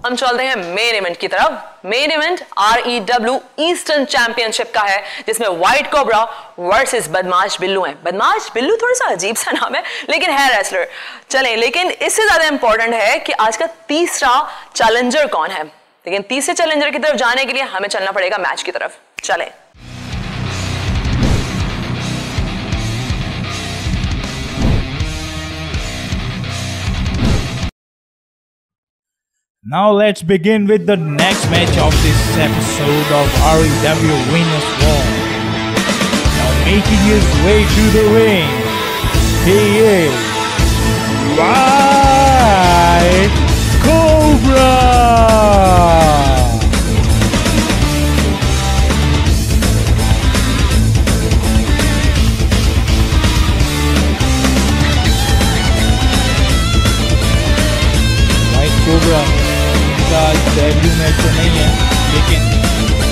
हम चलते हैं मेन इवेंट की तरफ। Main event REW eastern championship का है, जिसमें व्हाइट कोबरा वर्सेस बदमाश बिल्लू है। बदमाश बिल्लू थोड़ा सा अजीब सा नाम है, लेकिन है रेसलर। चलें, लेकिन इससे ज्यादा इंपॉर्टेंट है कि आज का तीसरा चैलेंजर कौन है। लेकिन तीसरे चैलेंजर की तरफ जाने के लिए हमें चलना पड़ेगा मैच की तरफ। चलें। Now let's begin with the next match of this episode of REW Winners War. Now making his way to the ring, he is White Cobra! White Cobra आज डेब्यू मैच तो नहीं है, लेकिन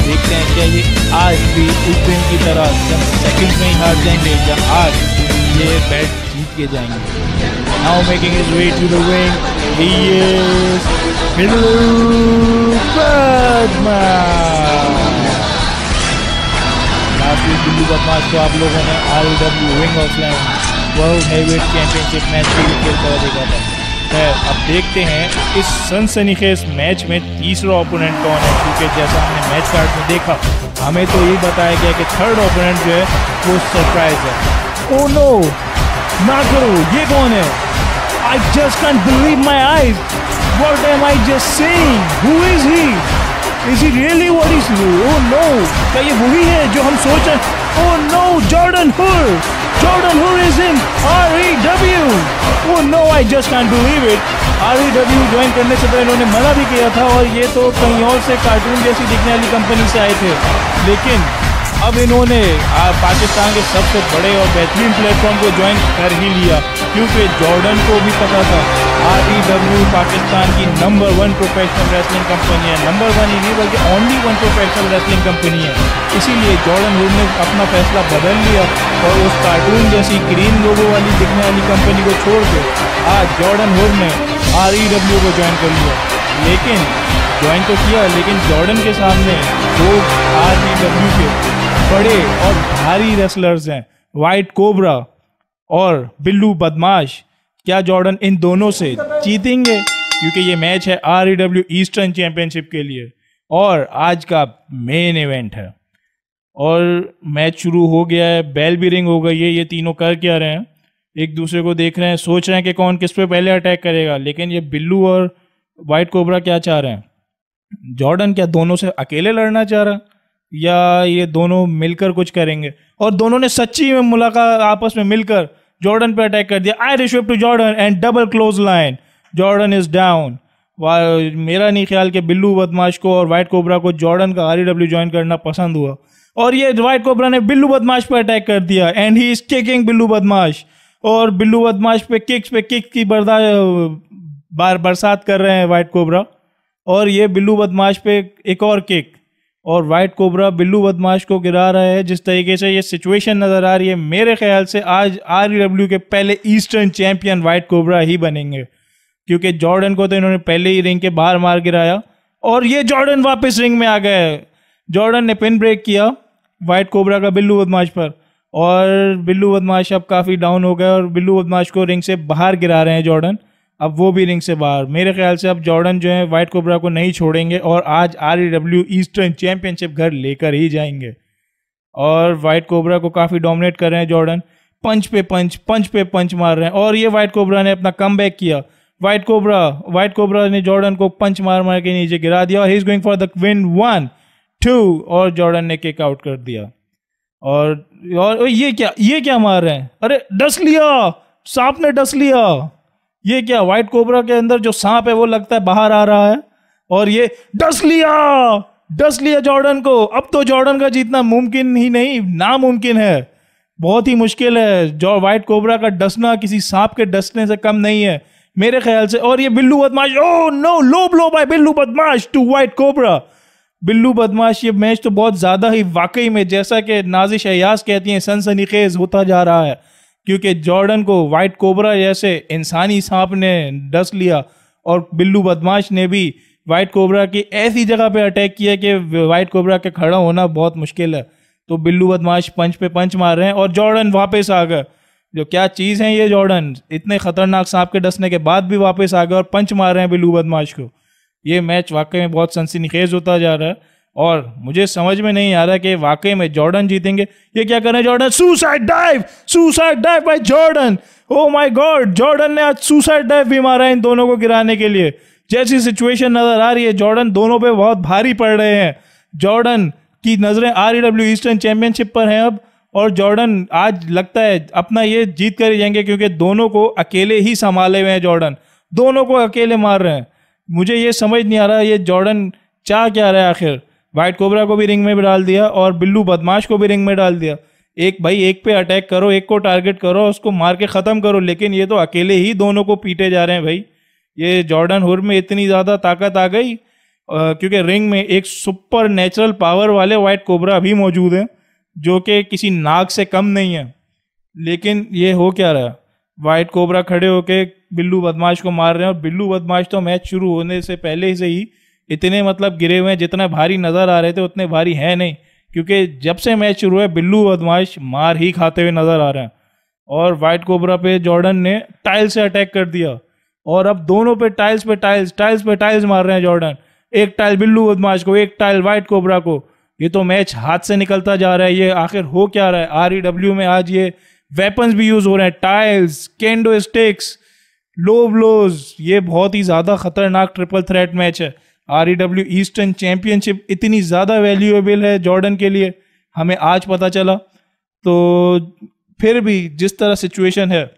देखते हैं क्या ये आज भी उस दिन की तरह सेकंड में ही हार जाएंगे या आज ये मैच जीत के जाएंगे। Now making his way to the ring, he is Billu Badmash. Last week Billu Badmash को आप लोगों ने REW ring of slam world heavyweight championship match भी खेलता हुआ देखा था। अब देखते हैं इस सनसनीखेज मैच में तीसरा ओपोनेंट कौन है, क्योंकि जैसा हमने मैच कार्ड में देखा हमें तो ये बताया गया कि थर्ड ओपोनेंट जो है वो सरप्राइज है। ओह नो, ना करो, ये कौन है? I just can't believe my eyes, what am I just seeing? Who is he? Is he really what is he? Oh no, क्या ये वही है जो हम सोच रहे हैं? ओह नो, जॉर्डन हुर is in REW. Oh no, I just can't believe it. REW join करने से पहले इन्होंने मना भी किया था, और ये तो कहीं और से कार्टून जैसी दिखने वाली कंपनी से आए थे, लेकिन अब इन्होंने पाकिस्तान के सबसे बड़े और बेहतरीन प्लेटफॉर्म को ज्वाइन कर ही लिया, क्योंकि जॉर्डन को भी पता था REW पाकिस्तान की नंबर 1 प्रोफेशनल रेसलिंग कंपनी है। नंबर 1 ही नहीं बल्कि ओनली 1 प्रोफेशनल रेसलिंग कंपनी है। इसीलिए जॉर्डन हुड ने अपना फैसला बदल लिया और उस कार्टून जैसी ग्रीन लोगो वाली दिखने वाली कंपनी को छोड़ के आज जॉर्डन हुड ने REW को ज्वाइन कर लिया। लेकिन ज्वाइन तो किया, लेकिन जॉर्डन के सामने दो REW के बड़े और भारी रेसलर्स हैं, व्हाइट कोबरा और बिल्लू बदमाश। क्या जॉर्डन इन दोनों से जीतेंगे? क्योंकि ये मैच है REW ईस्टर्न चैंपियनशिप के लिए और आज का मेन इवेंट है। और मैच शुरू हो गया है, बेल भी रिंग हो गई है। ये तीनों कर क्या रहे हैं? एक दूसरे को देख रहे हैं, सोच रहे हैं कि कौन किस पे पहले अटैक करेगा। लेकिन ये बिल्लू और व्हाइट कोबरा क्या चाह रहे हैं? जॉर्डन क्या दोनों से अकेले लड़ना चाह रहा है या ये दोनों मिलकर कुछ करेंगे? और दोनों ने सच्ची में मुलाकात आपस में मिलकर जॉर्डन पे अटैक कर दिया। Irish whip to Jordan and double clothesline, Jordan is down. मेरा नहीं ख्याल कि बिल्लू बदमाश को और व्हाइट कोबरा को जॉर्डन का REW ज्वाइन करना पसंद हुआ, और ये व्हाइट कोबरा ने बिल्लू बदमाश पे अटैक कर दिया and he is kicking Billu बदमाश। और बिल्लू बदमाश पे किक की बरसात कर रहे हैं व्हाइट कोबरा, और ये बिल्लू बदमाश पे एक और किक, और व्हाइट कोबरा बिल्लू बदमाश को गिरा रहा है। जिस तरीके से ये सिचुएशन नज़र आ रही है, मेरे ख्याल से आज REW के पहले ईस्टर्न चैंपियन व्हाइट कोबरा ही बनेंगे, क्योंकि जॉर्डन को तो इन्होंने पहले ही रिंग के बाहर मार गिराया और ये जॉर्डन वापस रिंग में आ गए। जॉर्डन ने पिन ब्रेक किया व्हाइट कोबरा का बिल्लू बदमाश पर, और बिल्लू बदमाश अब काफ़ी डाउन हो गया और बिल्लू बदमाश को रिंग से बाहर गिरा रहे हैं जॉर्डन। अब वो भी रिंग से बाहर। मेरे ख्याल से अब जॉर्डन जो है व्हाइट कोबरा को नहीं छोड़ेंगे और आज REW ईस्टर्न चैंपियनशिप घर लेकर ही जाएंगे। और व्हाइट कोबरा को काफ़ी डोमिनेट कर रहे हैं जॉर्डन, पंच पे पंच मार रहे हैं, और ये व्हाइट कोबरा ने अपना कमबैक किया। व्हाइट कोबरा ने जॉर्डन को पंच मार के नीचे गिरा दिया और he is going for the win 1, 2, और जॉर्डन ने किक आउट कर दिया। और ये क्या मार रहे हैं? अरे डस लिया, सांप ने डस लिया। ये क्या, व्हाइट कोबरा के अंदर जो सांप है वो लगता है बाहर आ रहा है, और ये डस लिया जॉर्डन को। अब तो जॉर्डन का जीतना मुमकिन ही नहीं, नामुमकिन है, बहुत ही मुश्किल है। जो व्हाइट कोबरा का डसना किसी सांप के डसने से कम नहीं है मेरे ख्याल से। और ये Billu Badmash, oh no, low blow by Billu Badmash to white cobra. Billu बदमाश, ये मैच तो बहुत ज़्यादा ही वाकई में, जैसा कि नाजिश अयाज कहती हैं, सनसनीखेज होता जा रहा है, क्योंकि जॉर्डन को व्हाइट कोबरा जैसे इंसानी सांप ने डस लिया और बिल्लू बदमाश ने भी वाइट कोबरा की ऐसी जगह पे अटैक किया कि वाइट कोबरा के खड़ा होना बहुत मुश्किल है। तो बिल्लू बदमाश पंच पे पंच मार रहे हैं और जॉर्डन वापस आ गए। जो क्या चीज़ है ये जॉर्डन, इतने खतरनाक सांप के डसने के बाद भी वापस आ गए और पंच मार रहे हैं बिल्लू बदमाश को। ये मैच वाकई में बहुत सनसनीखेज होता जा रहा है और मुझे समझ में नहीं आ रहा कि वाकई में जॉर्डन जीतेंगे। ये क्या कर रहे हैं Jordan, suicide dive bye Jordan. Oh my God, Jordan ने आज सुसाइड डाइव भी मारा इन दोनों को गिराने के लिए। जैसी सिचुएशन नजर आ रही है जॉर्डन दोनों पे बहुत भारी पड़ रहे हैं। जॉर्डन की नजरें REW ईस्टर्न चैंपियनशिप पर हैं अब, और जॉर्डन आज लगता है अपना ये जीत कर ही जाएंगे क्योंकि दोनों को अकेले ही संभाले हुए हैं। जॉर्डन दोनों को अकेले मार रहे हैं। मुझे ये समझ नहीं आ रहा ये जॉर्डन चाह क्या रहा है आखिर। वाइट कोबरा को भी रिंग में डाल दिया और बिल्लू बदमाश को भी रिंग में डाल दिया। एक भाई एक पे अटैक करो, एक को टारगेट करो, उसको मार के ख़त्म करो, लेकिन ये तो अकेले ही दोनों को पीटे जा रहे हैं भाई। ये जॉर्डन हुर में इतनी ज़्यादा ताकत आ गई क्योंकि रिंग में एक सुपर नेचुरल पावर वाले वाइट कोबरा भी मौजूद हैं जो कि किसी नाग से कम नहीं है। लेकिन ये हो क्या रहा है, वाइट कोबरा खड़े होके बिल्लू बदमाश को मार रहे हैं और बिल्लू बदमाश तो मैच शुरू होने से पहले से ही इतने मतलब गिरे हुए हैं, जितना भारी नज़र आ रहे थे उतने भारी है नहीं, क्योंकि जब से मैच शुरू है बिल्लू बदमाश मार ही खाते हुए नज़र आ रहे हैं। और वाइट कोबरा पे जॉर्डन ने टाइल से अटैक कर दिया और अब दोनों पे टाइल्स मार रहे हैं जॉर्डन। एक टाइल बिल्लू बदमाश को, एक टाइल वाइट कोबरा को। ये तो मैच हाथ से निकलता जा रहा है। ये आखिर हो क्या रहा है। REW में आज ये वेपन्स भी यूज हो रहे हैं, टाइल्स, केंडो स्टिक्स, लो ब्लोज। ये बहुत ही ज्यादा खतरनाक ट्रिपल थ्रेट मैच है। REW ईस्टर्न चैंपियनशिप इतनी ज्यादा वैल्यूएबल है जॉर्डन के लिए, हमें आज पता चला। तो फिर भी जिस तरह सिचुएशन है,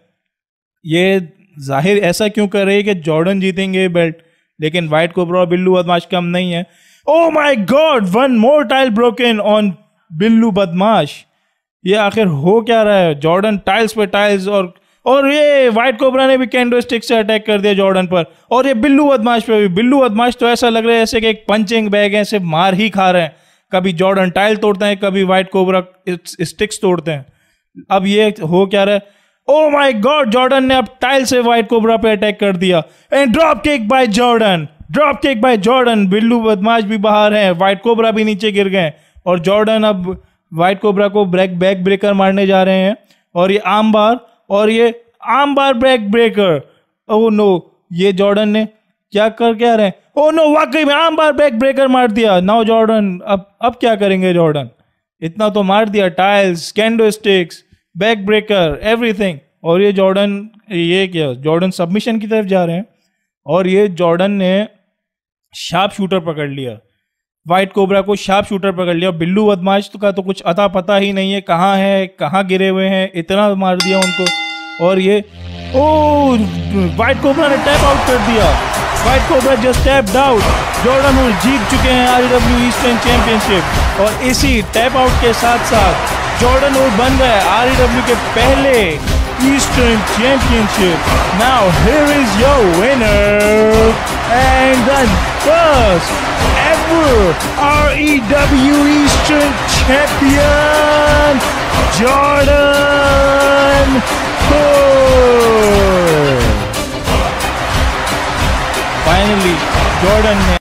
ये जाहिर ऐसा क्यों कर रही है कि जॉर्डन जीतेंगे बेल्ट, लेकिन वाइट कोबरा और बिल्लू बदमाश कम नहीं है। Oh my God, one more tile broken on Billu बदमाश। ये आखिर हो क्या रहा है। जॉर्डन टाइल्स पे टाइल्स और ये वाइट कोबरा ने भी कैंडो स्टिक से अटैक कर दिया जॉर्डन पर, और ये बिल्लू बदमाश पे भी। बिल्लू बदमाश तो ऐसा लग रहा है जैसे कि एक पंचिंग बैग है, सिर्फ मार ही खा रहे हैं। कभी जॉर्डन टाइल तोड़ते हैं, कभी वाइट कोबरा स्टिक्स तोड़ते हैं। अब ये हो क्या रहा है। ओ माय गॉड, जॉर्डन ने अब टाइल से वाइट कोबरा पे अटैक कर दिया and drop kick bye Jordan. Billu बदमाश भी बाहर हैं, वाइट कोबरा भी नीचे गिर गए और जॉर्डन अब वाइट कोबरा को बैक ब्रेकर मारने जा रहे हैं। और ये आर्म बार बैक ब्रेकर। ओह नो, ये जॉर्डन ने क्या रहे हैं। ओह नो, वाकई में आर्म बार बैक ब्रेकर मार दिया। नाउ जॉर्डन अब क्या करेंगे जॉर्डन। इतना तो मार दिया, tiles, can do sticks, back breaker, everything. और ये जॉर्डन सबमिशन की तरफ जा रहे हैं और ये जॉर्डन ने शार्प शूटर पकड़ लिया, वाइट कोबरा को शार्प शूटर पकड़ लिया। बिल्लू बदमाश का तो कुछ अता पता ही नहीं है, कहाँ है, कहाँ गिरे हुए हैं, इतना मार दिया उनको। और ये वाइट कोबरा ने टैप आउट कर दिया। White cobra just tapped out. Jordan Hull जीत चुके हैं REW ईस्टर्न चैंपियनशिप और इसी टैप आउट के साथ साथ जॉर्डन हुल बन गए REW के पहले eastern championship. Now here is your winner and the first ever REW Eastern Champion, Jordan Hull. Finally, Jordan ने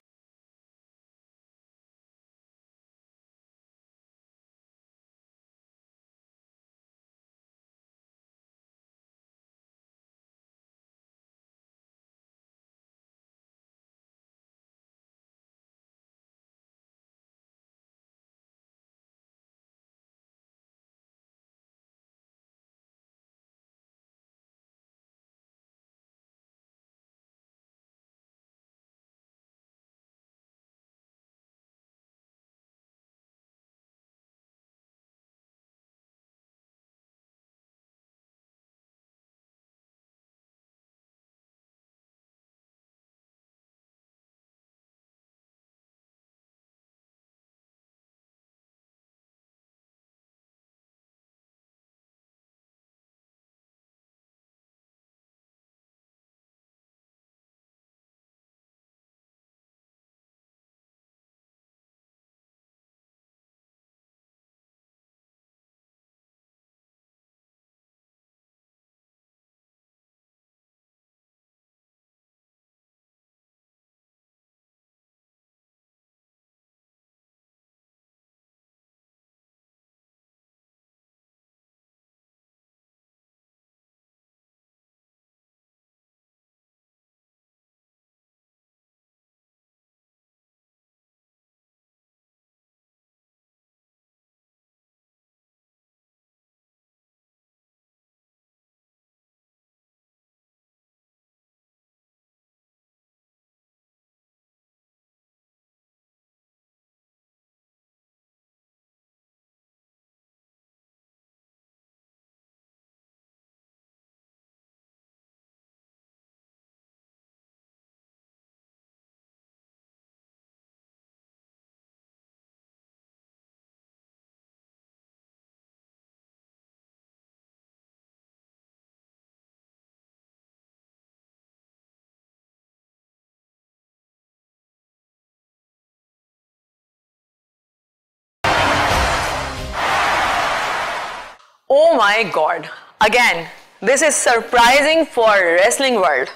my God, again this is surprising for wrestling world.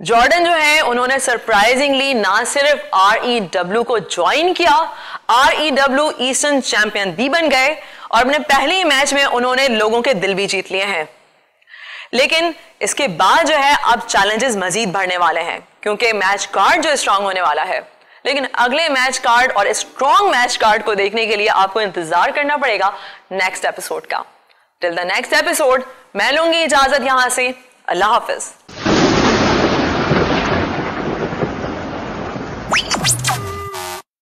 Jordan जो है उन्होंने सरप्राइजिंगली ना सिर्फ REW को join किया, REW eastern champion भी बन गए और अपने पहले ही मैच में उन्होंने लोगों के दिल भी जीत लिए हैं। लेकिन इसके बाद जो है अब चैलेंजेस मजीद बढ़ने वाले हैं क्योंकि मैच कार्ड जो स्ट्रांग होने वाला है। लेकिन अगले मैच कार्ड और स्ट्रांग मैच कार्ड को देखने के लिए आपको इंतजार करना पड़ेगा नेक्स्ट एपिसोड का। टिल द नेक्स्ट एपिसोड मैं लूंगी इजाजत यहां से। अल्लाह हाफिज।